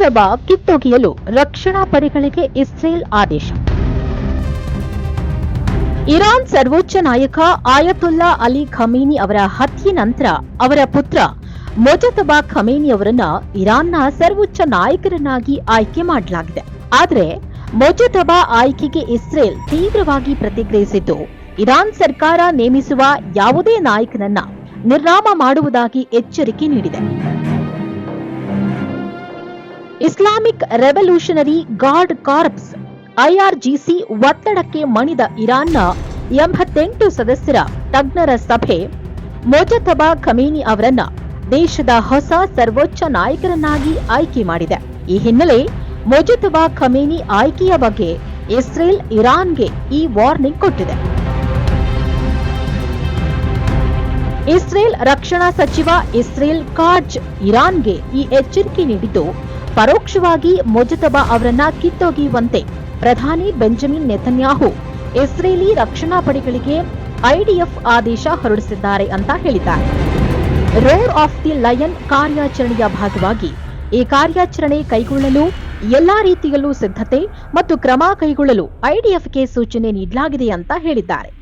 ಮೊಜತಬಾ ಕಿತ್ತೊಗೆಯಲು ರಕ್ಷಣಾ ಪಡೆಗಳಿಗೆ ಇಸ್ರೇಲ್ ಆದೇಶ. ಇರಾನ್ ಸರ್ವೋಚ್ಚ ನಾಯಕ ಆಯತುಲ್ಲಾ ಅಲಿ ಖಮೇನಿ ಅವರ ಹತ್ಯೆ ನಂತರ ಅವರ ಪುತ್ರ ಮೊಜತಬಾ ಖಮೇನಿ ಅವರನ್ನ ಇರಾನ್ನ ಸರ್ವೋಚ್ಚ ನಾಯಕರನ್ನಾಗಿ ಆಯ್ಕೆ ಮಾಡಲಾಗಿದೆ. ಆದರೆ ಮೊಜತಬಾ ಆಯ್ಕೆಗೆ ಇಸ್ರೇಲ್ ತೀವ್ರವಾಗಿ ಪ್ರತಿಕ್ರಿಯಿಸಿದ್ದು, ಇರಾನ್ ಸರ್ಕಾರ ನೇಮಿಸುವ ಯಾವುದೇ ನಾಯಕನನ್ನ ನಿರ್ನಾಮ ಮಾಡುವುದಾಗಿ ಎಚ್ಚರಿಕೆ ನೀಡಿದೆ. Islamic Revolutionary Guard Corps IRGC ಒತ್ತಡಕ್ಕೆ ಮಣಿದ ಇರಾನ್ನ 88 ಸದಸ್ಯರ ತಜ್ಞರ ಸಭೆ ಮೊಜತಬಾ ಖಮೇನಿ ಅವರನ್ನ ದೇಶದ ಹೊಸ ಸರ್ವೋಚ್ಚ ನಾಯಕರನ್ನಾಗಿ ಆಯ್ಕೆ ಮಾಡಿದೆ. ಈ ಹಿನ್ನೆಲೆ ಮೊಜತಬಾ ಖಮೇನಿ ಆಯ್ಕೆಯ ಬಗ್ಗೆ ಇಸ್ರೇಲ್ ಇರಾನ್ಗೆ ಈ ವಾರ್ನಿಂಗ್ ಕೊಟ್ಟಿದೆ. ಇಸ್ರೇಲ್ ರಕ್ಷಣಾ ಸಚಿವ ಇಸ್ರೇಲ್ ಕಾಟ್ಜ್ ಇರಾನ್ಗೆ ಈ ಎಚ್ಚರಿಕೆ ನೀಡಿದ್ದು, ಪರೋಕ್ಷವಾಗಿ ಮೊಜತಬಾ ಅವರನ್ನ ಕಿತ್ತೊಗೆಯುವಂತೆ ಪ್ರಧಾನಿ ಬೆಂಜಮಿನ್ ನೆತನ್ಯಾಹು ಇಸ್ರೇಲಿ ರಕ್ಷಣಾ ಪಡೆಗಳಿಗೆ ಐಡಿಎಫ್ ಆದೇಶ ಹೊರಡಿಸಿದ್ದಾರೆ ಅಂತ ಹೇಳಿದ್ದಾರೆ. ರೋರ್ ಆಫ್ ದಿ ಲಯನ್ ಕಾರ್ಯಾಚರಣೆಯ ಭಾಗವಾಗಿ ಈ ಕಾರ್ಯಾಚರಣೆ ಕೈಗೊಳ್ಳಲು ಎಲ್ಲಾ ರೀತಿಯಲ್ಲೂ ಸಿದ್ಧತೆ ಮತ್ತು ಕ್ರಮ ಕೈಗೊಳ್ಳಲು ಐಡಿಎಫ್ಗೆ ಸೂಚನೆ ನೀಡಲಾಗಿದೆ ಅಂತ ಹೇಳಿದ್ದಾರೆ.